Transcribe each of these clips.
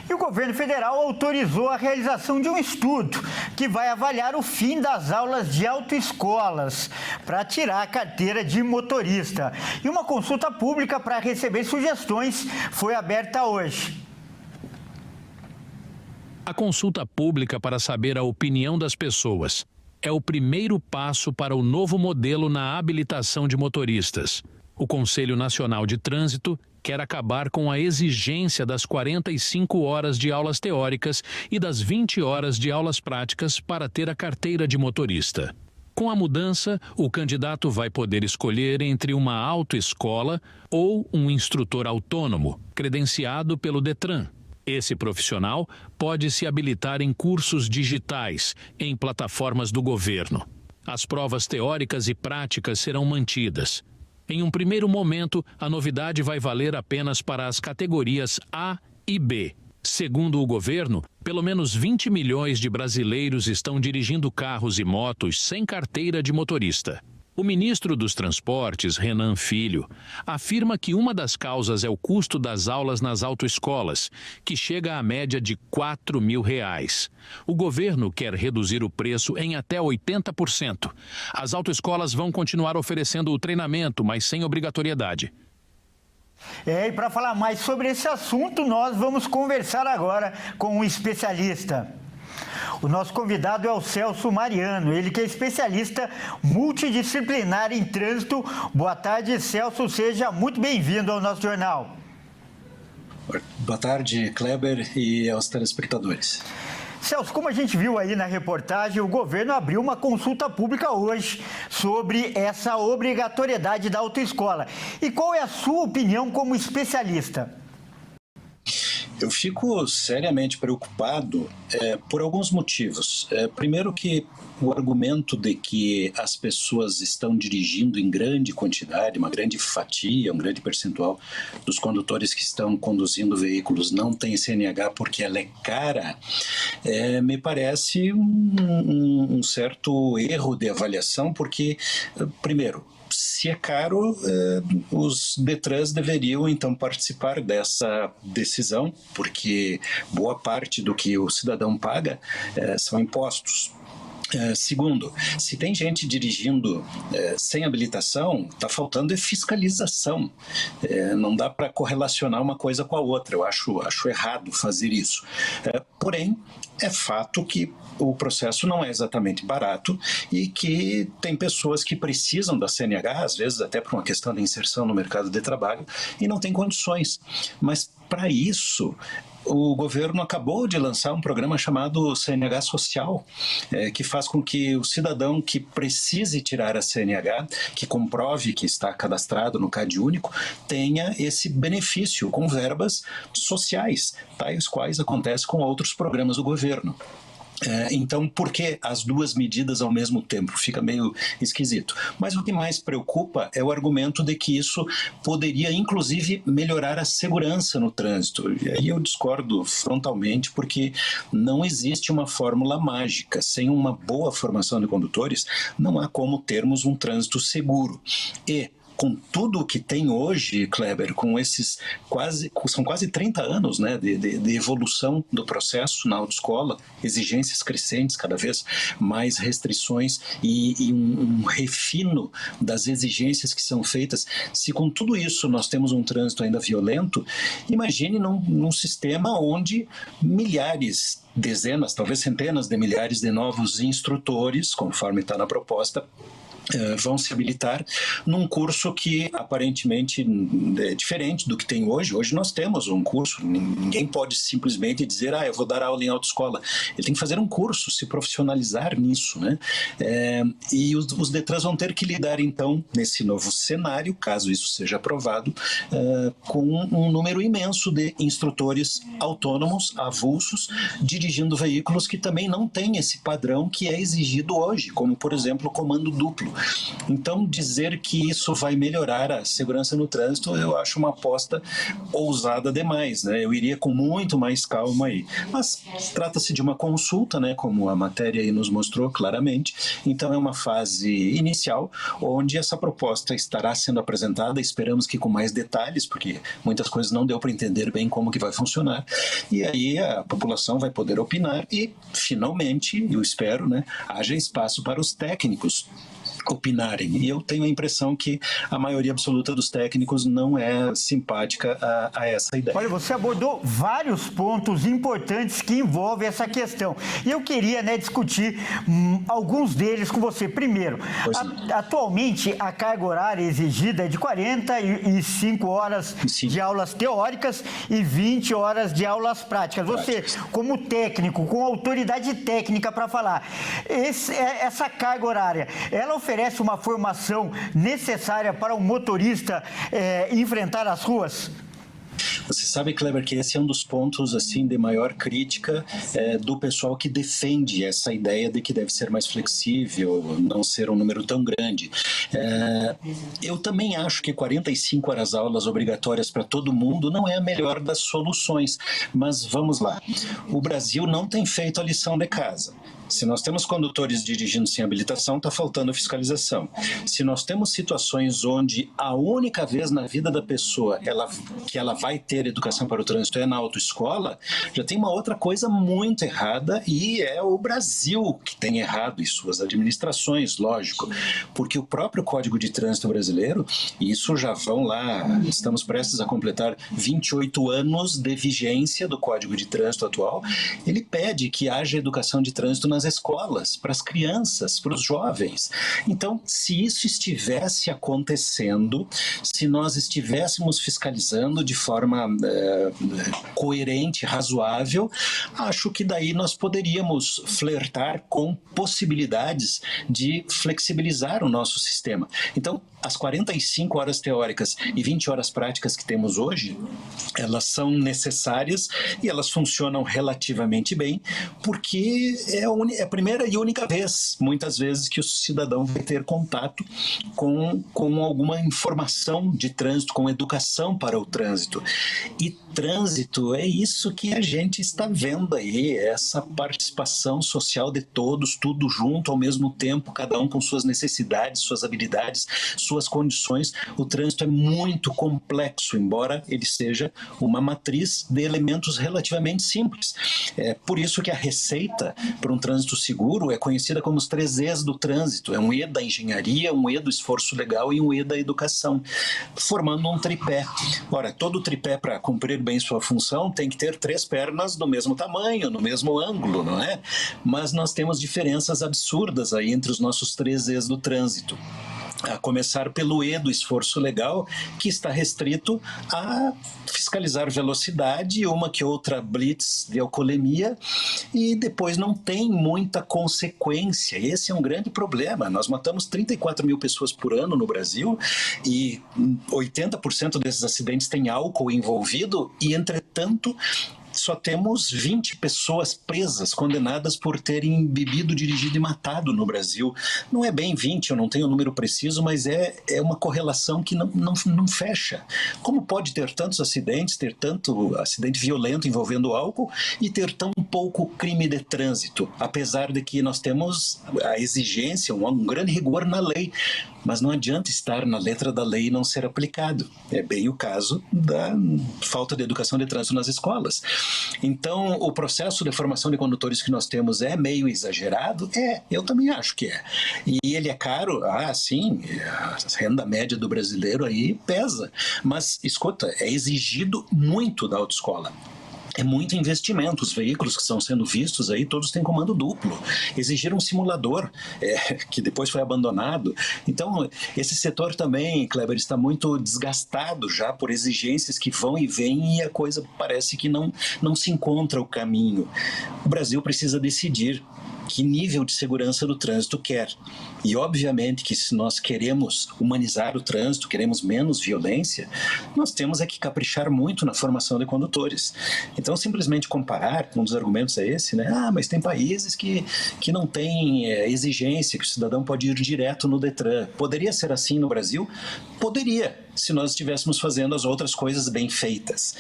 E o governo federal autorizou a realização de um estudo que vai avaliar o fim das aulas de autoescolas para tirar a carteira de motorista. E uma consulta pública para receber sugestões foi aberta hoje. A consulta pública para saber a opinião das pessoas é o primeiro passo para o novo modelo na habilitação de motoristas. O Conselho Nacional de Trânsito quer acabar com a exigência das 45 horas de aulas teóricas e das 20 horas de aulas práticas para ter a carteira de motorista. Com a mudança, o candidato vai poder escolher entre uma autoescola ou um instrutor autônomo, credenciado pelo Detran. Esse profissional pode se habilitar em cursos digitais, em plataformas do governo. As provas teóricas e práticas serão mantidas. Em um primeiro momento, a novidade vai valer apenas para as categorias A e B. Segundo o governo, pelo menos 20 milhões de brasileiros estão dirigindo carros e motos sem carteira de motorista. O ministro dos Transportes, Renan Filho, afirma que uma das causas é o custo das aulas nas autoescolas, que chega à média de R$ 4.000. O governo quer reduzir o preço em até 80%. As autoescolas vão continuar oferecendo o treinamento, mas sem obrigatoriedade. E para falar mais sobre esse assunto, nós vamos conversar agora com um especialista. O nosso convidado é o Celso Mariano, ele que é especialista multidisciplinar em trânsito. Boa tarde, Celso, seja muito bem-vindo ao nosso jornal. Boa tarde, Kleber, e aos telespectadores. Celso, como a gente viu aí na reportagem, o governo abriu uma consulta pública hoje sobre essa obrigatoriedade da autoescola. E qual é a sua opinião como especialista? Eu fico seriamente preocupado por alguns motivos. Primeiro que o argumento de que as pessoas estão dirigindo em grande quantidade, uma grande fatia, um grande percentual dos condutores que estão conduzindo veículos não tem CNH porque ela é cara, me parece um certo erro de avaliação, porque, primeiro, se é caro, os Detrans deveriam então participar dessa decisão, porque boa parte do que o cidadão paga são impostos. Segundo, se tem gente dirigindo sem habilitação, está faltando fiscalização. Não dá para correlacionar uma coisa com a outra. Eu acho errado fazer isso. Porém, é fato que o processo não é exatamente barato e que tem pessoas que precisam da CNH, às vezes até por uma questão de inserção no mercado de trabalho, e não tem condições. Mas, para isso, o governo acabou de lançar um programa chamado CNH Social, que faz com que o cidadão que precise tirar a CNH, que comprove que está cadastrado no CadÚnico, tenha esse benefício com verbas sociais, tais quais acontece com outros programas do governo. Então, por que as duas medidas ao mesmo tempo? Fica meio esquisito. Mas o que mais preocupa é o argumento de que isso poderia, inclusive, melhorar a segurança no trânsito. E aí eu discordo frontalmente, porque não existe uma fórmula mágica. Sem uma boa formação de condutores, não há como termos um trânsito seguro. E com tudo o que tem hoje, Kleber, com esses são quase 30 anos, né, de evolução do processo na autoescola, exigências crescentes, cada vez mais restrições e um refino das exigências que são feitas. Se com tudo isso nós temos um trânsito ainda violento, imagine num sistema onde milhares, dezenas, talvez centenas de milhares de novos instrutores, conforme está na proposta, vão se habilitar num curso que aparentemente é diferente do que tem hoje. Hoje nós temos um curso, ninguém pode simplesmente dizer, eu vou dar aula em autoescola. Ele tem que fazer um curso, se profissionalizar nisso, né? E os Detrans vão ter que lidar então, nesse novo cenário, caso isso seja aprovado, com um número imenso de instrutores autônomos, avulsos, dirigindo veículos que também não têm esse padrão que é exigido hoje, como por exemplo o comando duplo. veículo. Então, dizer que isso vai melhorar a segurança no trânsito, eu acho uma aposta ousada demais, né? Eu iria com muito mais calma aí. Mas trata-se de uma consulta, né? Como a matéria aí nos mostrou claramente. Então, é uma fase inicial, onde essa proposta estará sendo apresentada, esperamos que com mais detalhes, porque muitas coisas não deu para entender bem como que vai funcionar, e aí a população vai poder opinar e, finalmente, eu espero, né, haja espaço para os técnicos opinarem. E eu tenho a impressão que a maioria absoluta dos técnicos não é simpática a essa ideia. Olha, você abordou vários pontos importantes que envolvem essa questão. E eu queria, né, discutir alguns deles com você. Primeiro, atualmente a carga horária exigida é de 45 horas de aulas teóricas e 20 horas de aulas práticas. Você, como técnico, com autoridade técnica para falar, essa carga horária, ela oferece uma formação necessária para o motorista enfrentar as ruas? Você sabe, Kleber, que esse é um dos pontos assim de maior crítica do pessoal que defende essa ideia de que deve ser mais flexível, não ser um número tão grande. Eu também acho que 45 horas aulas obrigatórias para todo mundo não é a melhor das soluções, mas vamos lá. O Brasil não tem feito a lição de casa. Se nós temos condutores dirigindo sem habilitação, está faltando fiscalização. Se nós temos situações onde a única vez na vida da pessoa que ela vai ter educação para o trânsito é na autoescola, já tem uma outra coisa muito errada, e é o Brasil que tem errado, e suas administrações, lógico. Porque o próprio Código de Trânsito brasileiro, e isso já vão lá, estamos prestes a completar 28 anos de vigência do Código de Trânsito atual, ele pede que haja educação de trânsito nas escolas, para as crianças, para os jovens. Então, se isso estivesse acontecendo, se nós estivéssemos fiscalizando de forma coerente, razoável, acho que daí nós poderíamos flertar com possibilidades de flexibilizar o nosso sistema. Então, as 45 horas teóricas e 20 horas práticas que temos hoje, elas são necessárias e elas funcionam relativamente bem, porque é a primeira e única vez, muitas vezes, que o cidadão vai ter contato com alguma informação de trânsito, com educação para o trânsito. E trânsito é isso que a gente está vendo aí, essa participação social de todos, tudo junto ao mesmo tempo, cada um com suas necessidades, suas habilidades, suas condições. O trânsito é muito complexo, embora ele seja uma matriz de elementos relativamente simples. É por isso que a receita para um trânsito seguro é conhecida como os 3 E's do trânsito. É um E da engenharia, um E do esforço legal e um E da educação, formando um tripé. Ora, todo tripé, para cumprir bem sua função, tem que ter 3 pernas do mesmo tamanho, no mesmo ângulo, não é? Mas nós temos diferenças absurdas aí entre os nossos 3 E's do trânsito. A começar pelo E do esforço legal, que está restrito a fiscalizar velocidade, uma que outra blitz de alcoolemia, e depois não tem muita consequência. Esse é um grande problema. Nós matamos 34 mil pessoas por ano no Brasil e 80% desses acidentes têm álcool envolvido e, entretanto, só temos 20 pessoas presas, condenadas por terem bebido, dirigido e matado no Brasil. Não é bem 20, eu não tenho o número preciso, mas é uma correlação que não fecha. Como pode ter tantos acidentes, ter tanto acidente violento envolvendo álcool e ter tão pouco crime de trânsito, apesar de que nós temos a exigência, um grande rigor na lei, mas não adianta estar na letra da lei e não ser aplicado. É bem o caso da falta de educação de trânsito nas escolas. Então, o processo de formação de condutores que nós temos é meio exagerado? Eu também acho que é. E ele é caro? Sim, a renda média do brasileiro aí pesa. Mas, escuta, é exigido muito da autoescola. É muito investimento. Os veículos que estão sendo vistos aí, todos têm comando duplo. Exigiram um simulador, que depois foi abandonado. Então, esse setor também, Kleber, está muito desgastado já por exigências que vão e vêm, e a coisa parece que não se encontra o caminho. O Brasil precisa decidir. que nível de segurança do trânsito quer. E, obviamente, que se nós queremos humanizar o trânsito, queremos menos violência, nós temos que caprichar muito na formação de condutores. Então, simplesmente comparar, um dos argumentos é esse, né? Mas tem países que não têm exigência, que o cidadão pode ir direto no Detran. Poderia ser assim no Brasil? Poderia, se nós estivéssemos fazendo as outras coisas bem feitas.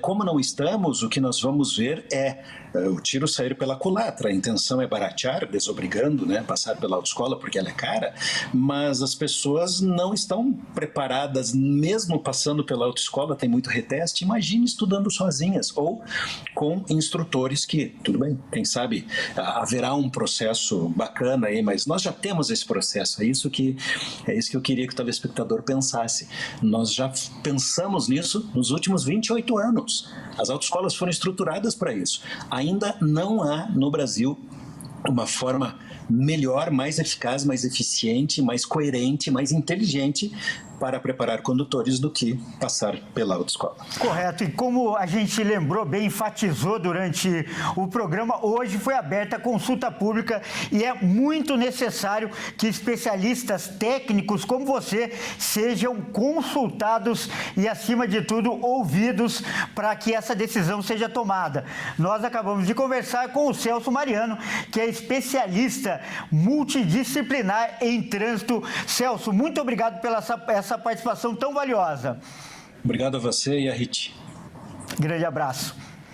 Como não estamos, o que nós vamos ver é o tiro sair pela culatra. A intenção é baratear, desobrigando, né, passar pela autoescola porque ela é cara, mas as pessoas não estão preparadas, mesmo passando pela autoescola, tem muito reteste, imagine estudando sozinhas ou com instrutores que, tudo bem, quem sabe haverá um processo bacana aí, mas nós já temos esse processo, é isso que eu queria que o telespectador pensasse. Nós já pensamos nisso nos últimos 28 anos. As autoescolas foram estruturadas para isso. Ainda não há no Brasil uma forma melhor, mais eficaz, mais eficiente, mais coerente, mais inteligente para preparar condutores do que passar pela autoescola. Correto. E como a gente lembrou bem, enfatizou durante o programa, hoje foi aberta a consulta pública e é muito necessário que especialistas técnicos como você sejam consultados e, acima de tudo, ouvidos para que essa decisão seja tomada. Nós acabamos de conversar com o Celso Mariano, que é especialista multidisciplinar em trânsito. Celso, muito obrigado pela essa participação tão valiosa. Obrigado a você e a Riti. Grande abraço.